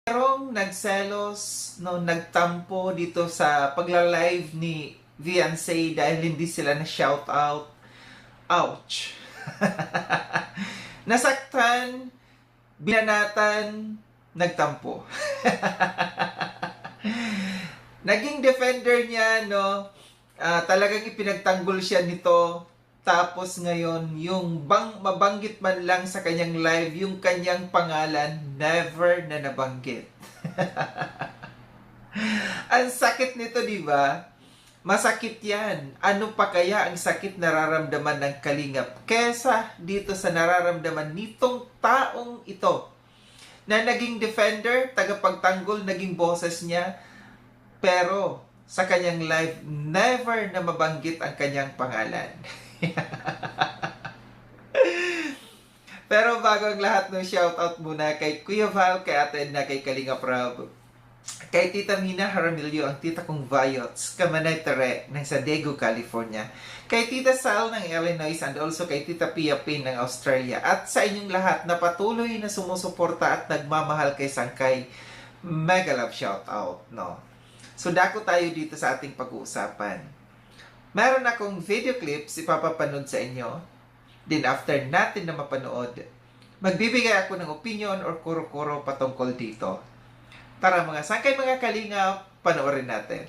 Merong nagselos, no, nagtampo dito sa pagla-live ni Viancé dahil hindi sila na shout out. Ouch! Nasaktan, binanatan, nagtampo. Naging defender niya, no, talagang ipinagtanggol siya nito. Tapos ngayon, yung mabanggit man lang sa kanyang live, yung kanyang pangalan, never na nabanggit. Ang sakit nito, di ba? Masakit yan. Ano pa kaya ang sakit nararamdaman ng kalingap kesa dito sa nararamdaman nitong taong ito na naging defender, tagapagtanggol, naging boses niya, pero sa kanyang live, never na mabanggit ang kanyang pangalan. Pero bago ang lahat ng shoutout muna kay Kuya Val, kay Ate Edna, kay Kalinga Prab, kay Tita Mina Jaramillo, ang tita kong Vayots, Kamanay Tere, ng San Diego, California, kay Tita Sal ng Illinois, and also kay Tita Pia Pin ng Australia, at sa inyong lahat na patuloy na sumusuporta at nagmamahal kay Sangkay, mega love shoutout, no? So dako tayo dito sa ating pag-uusapan. Meron akong video clips ipapapanood sa inyo. Then after natin na mapanood, magbibigay ako ng opinion or kuro-kuro patungkol dito. Tara mga sangkay, mga kalinga, panoorin natin.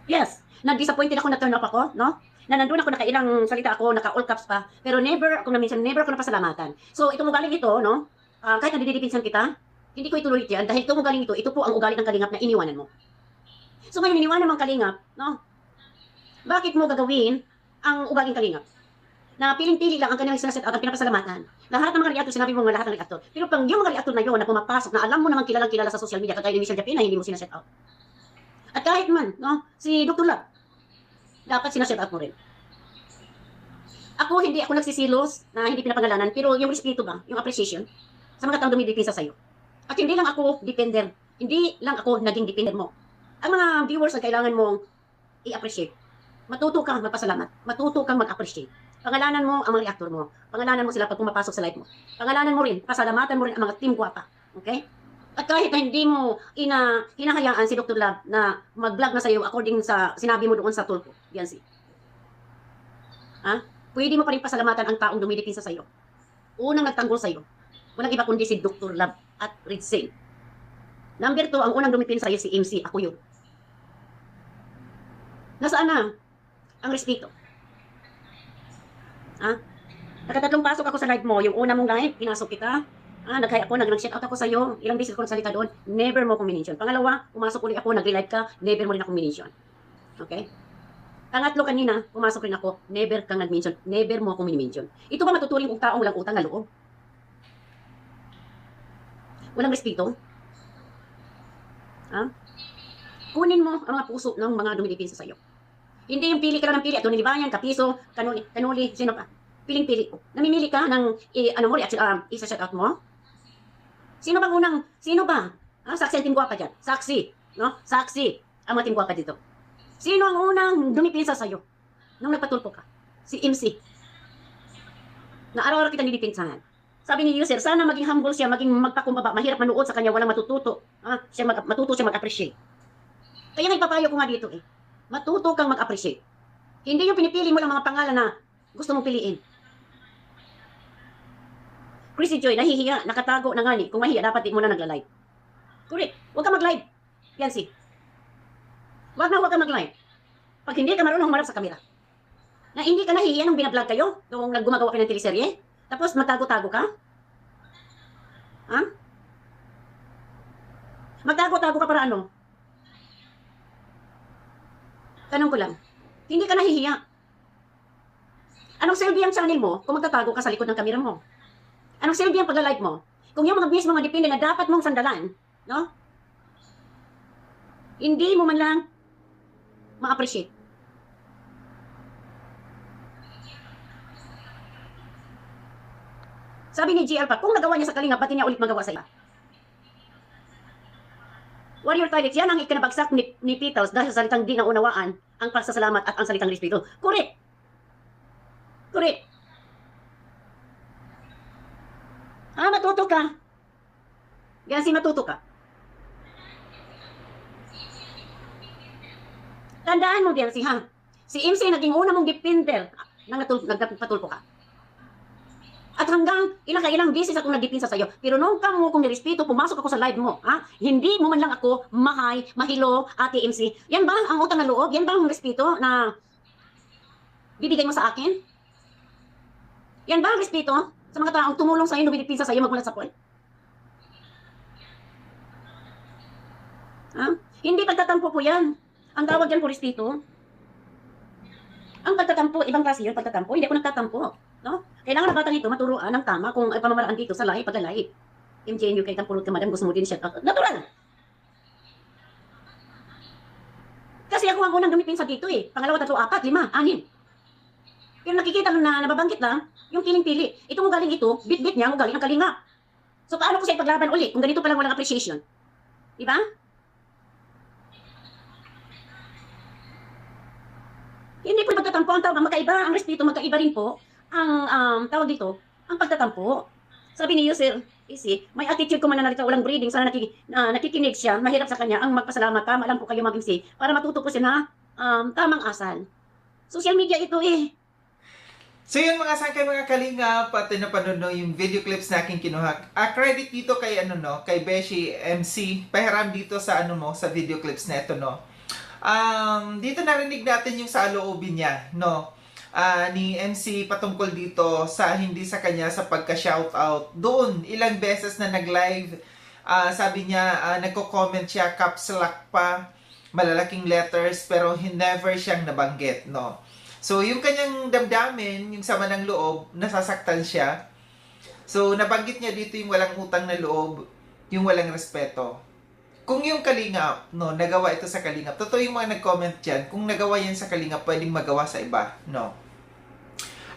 Yes, na-disappointed ako, na-turn off ako, no? Na nandun ako, nakailang salita ako, naka-all caps pa, pero never ako never ako napasalamatan. So, itong ugaling ito, no? Kahit nadidipinsan kita, hindi ko ituloy yan, dahil itong ugaling ito po ang ugaling ng kalingap na iniwanan mo. So, ngayon, iniwanan mo ang kalingap, no? Bakit mo gagawin ang ugaling kalingap? Na piling-pili lang ang kanilang sinaset out ang pinapasalamatan. Lahat ng mga reactor, sinabi mo nga lahat ng reactor. Pero pang yung mga reactor na yun na pumapasok, na alam mo naman kilalang-kilala sa social media, kagaya ni Michelle Japina, hindi mo sinaset out. At kahit man, no, si Dr. Lab, dapat sinaset out mo rin. Ako, hindi ako nagsisilos na hindi pinapangalanan, pero yung respeto ba, yung appreciation, sa mga taong dumidipinsa sa'yo. At hindi lang ako depender, hindi lang ako naging depender mo. Ang mga viewers ang kailangan mong i-appreciate. Matuto kang magpasalamat, matuto kang mag-appreciate. Pangalanan mo ang mga reactor mo. Pangalanan mo sila pag pumapasok sa live mo. Pangalanan mo rin, pasalamatan mo rin ang mga team guwapa. Okay? At kahit na hindi mo hinahayaan si Dr. Lab na mag-vlog na sa iyo according sa sinabi mo doon sa tulpo, Biancy. Ha? Pwede mo pa rin pasalamatan ang taong dumidipinsa sa iyo. Unang nagtanggol sa iyo. Walang iba kundi si Dr. Lab at Red Sail. Number 2, ang unang dumipinsa sa iyo si MC, ako yun. Nasaan na ang respeto? Nakatatlong pasok ako sa live mo. Yung una mong live, pinasok kita. Nag-hi ako, nag-shout out ako sa'yo. Ilang beses ko nagsalita doon. Never mo akong minention. Pangalawa, pumasok ulit ako, nag-live ka. Never mo rin akong minention. Okay? Pangatlo kanina, pumasok rin ako. Never kang nag-mention. Never mo akong minention. Ito ba matuturing kong taong walang utang na loob? Walang respeto? Kunin mo ang mga puso ng mga dumidipinsa sa'yo. Hindi yung pili ka lang ng pili at doon nilibayan, kapiso, kanuli, sino pa? Piling-pili. Namimili ka ng isa-shout out mo? Sino ba? Saksi ang team guwapa dyan. Saksi. No? Saksi ang mga team guwapa dito. Sino ang unang dumipinsa sa'yo? Nung nagpatulpo ka? Si MC. Na araw-araw kita nilipinsahan. Sabi ni user, sana maging humble siya, maging magpakumbaba. Mahirap manuod sa kanya, walang matututo. Matuto siya mag-appreciate. Kaya nga ipapayo ko nga dito eh. Matuto kang mag-appreciate. Hindi yung pinipili mo lang mga pangalan na gusto mong piliin. Chrissy Joy, nahihiya, nakatago na nga ni. Kung mahiya, dapat di mo na nagla-live. Correct. Huwag ka mag-live. Yancy. Huwag ka mag-live. Pag hindi ka marunong humarap sa kamera. Na hindi ka nahihiya nung binablog kayo, nung naggumagawa kayo ng teleserye, tapos magtago-tago ka? Magtago-tago ka para ano? Tanong ko lang, hindi ka nahihiya. Anong silbi ang channel mo kung magtatago ka sa likod ng kamera mo? Anong silbi ang pagla-live mo? Kung yung mga business mga depende na dapat mong sandalan, no? Hindi mo man lang ma-appreciate. Sabi ni GL pa, kung nagawa niya sa Kalinga, ba't niya ulit magawa sa iba? Warrior Toilets, yan ang ikinabagsak ni Petals dahil sa salitang di naunawaan ang pagsasalamat at ang salitang respeto. Correct! Correct! Matuto ka. Gansi MC, matuto ka. Tandaan mo, Biansi, ha? Si MC naging una mong dipinter nang nagpatulpo ka. At hanggang ilang beses akong nagdipinsa sa'yo. Pero nung kamo kong nirespeto, pumasok ako sa live mo, ha? Hindi mo man lang ako mahay, mahilo, Ate MC. Yan ba ang utang na loob? Yan ba ang respeto na bibigay mo sa akin? Yan ba ang respeto sa mga taong tumulong sa'yo, dumidipinsa sa'yo, magulat sa pool? Ha? Hindi pagtatampo po yan. Ang tawag yan po respeto. Ang pagtatampo, ibang klase yun, pagtatampo. Hindi ako nagtatampo. No? Kailangan ng batang ito maturuan ng tama kung pamamaraan dito sa live, pagka-live. MJNU kay tampulot ka, madam, gusto mo din shout out. Natural! Kasi ako ang unang dumipin sa dito eh. Pangalawa, tatlo, apat, lima, anim. Pero nakikita mo na nababanggit lang, yung piling-pili. Itong ugaling ito, bit-bit niya, ugaling ang kalinga. So paano ko siya ipaglaban ulit kung ganito palang walang appreciation? Diba? Hindi po pagtatampo ang tawag, magkaiba ang respeto, magkaiba rin po ang tawag dito, ang pagtatampo. Sabi ni Sir Isi, may attitude ko mananalita, walang breeding, sana nakikinig siya, mahirap sa kanya, ang magpasalamat, tama lang po kayo mag-MC, para matuto po siya na tamang asal. Social media ito eh. So yun mga sangkay mga kalinga, pati napanood no, yung video clips na aking kinuha. Credit dito kay kay Beshi MC. Pahiram dito sa sa video clips na ito no. Dito narinig natin yung sa loobin niya, no. Ni MC patungkol dito sa hindi sa kanya sa pagka-shoutout. Doon ilang beses na nag-live, sabi niya nagko-comment siya caps lock pa, malalaking letters pero never siyang nabanggit, no. So yung kanyang damdamin, yung sama ng loob, nasasaktan siya. So nabanggit niya dito yung walang utang na loob, yung walang respeto. Kung yung Kalingap, no, nagawa ito sa Kalingap, totoo yung mga nag-comment dyan, kung nagawa yan sa Kalingap, pwedeng magawa sa iba, no.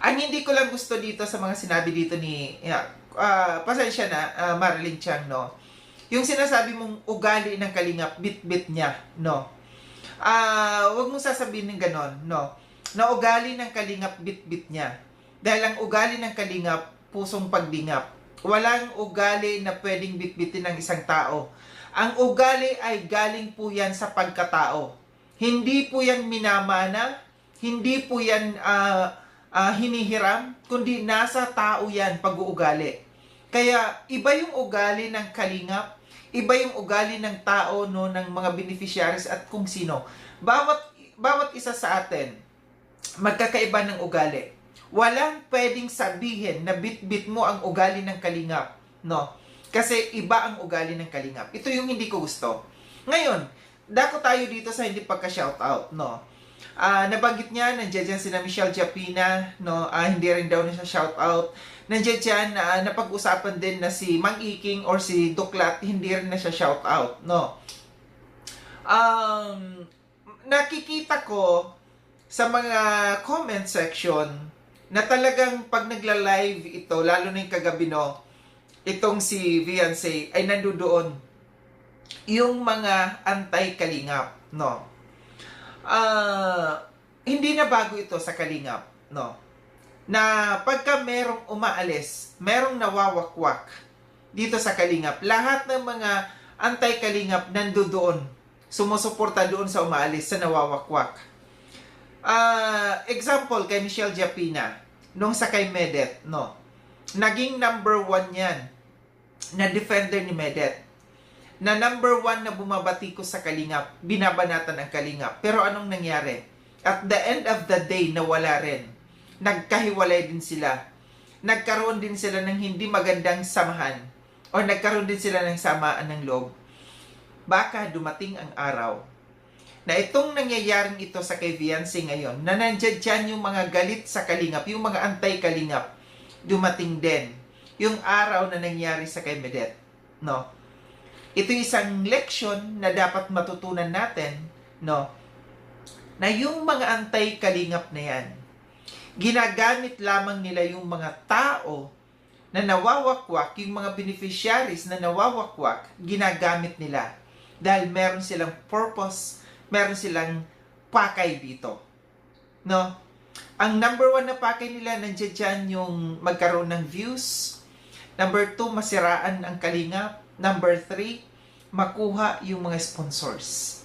Ang hindi ko lang gusto dito sa mga sinabi dito ni, pasensya na, Marilyn Chang, no. Yung sinasabi mong ugali ng Kalingap, bit-bit niya, no. Huwag mong sasabihin ng ganon, no. Na ugali ng Kalingap, bit-bit niya. Dahil ang ugali ng Kalingap, pusong pagdingap. Walang ugali na pwedeng bit-bitin ng isang tao. Ang ugali ay galing po yan sa pagkatao. Hindi po yan minamana, hindi po yan hinihiram, kundi nasa tao yan pag-uugali. Kaya iba yung ugali ng Kalingap, iba yung ugali ng tao, no, ng mga beneficiaries at kung sino. Bawat isa sa atin, magkakaiba ng ugali. Walang pwedeng sabihin na bit-bit mo ang ugali ng Kalingap, no? Kasi iba ang ugali ng Kalingap. Ito yung hindi ko gusto. Ngayon, dako tayo dito sa hindi pagka-shoutout, no? Nabanggit niya, nandiyan dyan sina Michelle Japina, no? Hindi rin daw na siya shoutout. Nandiyan dyan, napag-usapan din na si Mang Iking or si Duklat, hindi rin na siya shoutout, no? Nakikita ko sa mga comment section na talagang pag nagla-live ito, lalo na yung kagabi, no, itong si Viancy ay nandoon yung mga anti-Kalingap, no. Hindi na bago ito sa Kalingap, no. Na pagka merong umaalis, merong nawawakwak dito sa Kalingap, lahat ng mga anti-Kalingap nandoon, sumusuporta doon sa umaalis, sa nawawakwak. Example kay Michelle Japina nung sa kay Medet, no. Naging number 1 yan na defender ni Medet. Na number 1 na bumabati ko sa Kalingap, binabanatan ang Kalingap. Pero anong nangyari? At the end of the day, nawala rin. Nagkahiwalay din sila. Nagkaroon din sila ng hindi magandang samahan. O nagkaroon din sila ng samaan ng loob. Baka dumating ang araw na itong nangyayaring ito sa kay Viancy ngayon, na nandiyan dyan yung mga galit sa Kalingap, yung mga anti-Kalingap, dumating din yung araw na nangyari sa kay Medet, no? Ito isang leksyon na dapat matutunan natin, no? Na yung mga anti-Kalingap na yan, ginagamit lamang nila yung mga tao na nawawakwak, yung mga beneficiaries na nawawakwak, ginagamit nila. Dahil meron silang purpose, meron silang pakay dito. No? Ang number 1 na pakay nila, nandiyan dyan yung magkaroon ng views. Number 2, masiraan ang Kalingap. Number 3, makuha yung mga sponsors.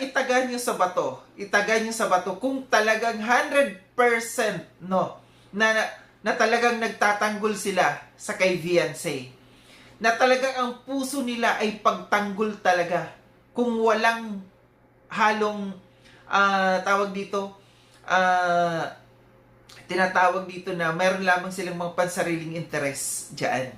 Itagan nyo sa bato. Itagan nyo sa bato kung talagang 100% no, na talagang nagtatanggol sila sa kay Viancy. Na talagang ang puso nila ay pagtanggol talaga. Kung walang halong tawag dito, tinatawag dito na mayroon lamang silang mga pansariling interes dyan.